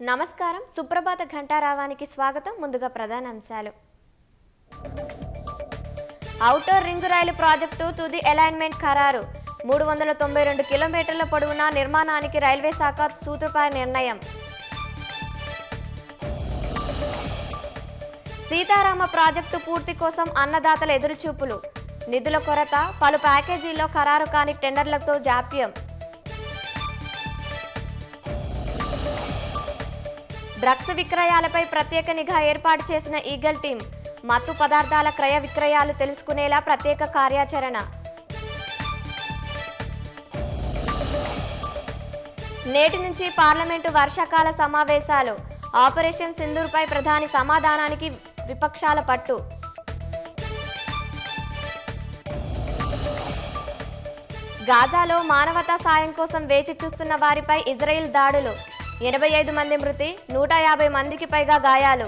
నమస్కారం. సుప్రభాత ఘంటారావానికి స్వాగతం. ముందుగా ప్రధానాంశాలు. ఔటర్ రింగ్ రైలు ప్రాజెక్టు తుది అలైన్మెంట్ ఖరారు. 392 కిలోమీటర్ల పొడవున నిర్మాణానికి రైల్వే శాఖ సూత్రప్రాయ నిర్ణయం. సీతారామ ప్రాజెక్టు పూర్తి కోసం అన్నదాతల ఎదురుచూపులు. నిధుల కొరత, పలు ప్యాకేజీల్లో ఖరారు కాని టెండర్లతో జాప్యం. డ్రగ్స్ విక్రయాలపై ప్రత్యేక నిఘా ఏర్పాటు చేసిన ఈగల్ టీం. మత్తు పదార్థాల క్రయ విక్రయాలు తెలుసుకునేలా ప్రత్యేక కార్యాచరణ. నేటి నుంచి పార్లమెంటు వర్షాకాల సమావేశాలు. ఆపరేషన్ సింధూర్పై ప్రధాని సమాధానానికి విపక్షాల పట్టు. గాజాలో మానవతా సాయం కోసం వేచి చూస్తున్న వారిపై ఇజ్రాయిల్ దాడులు. 85 మంది మృతి, 150 మందికి పైగా గాయాలు.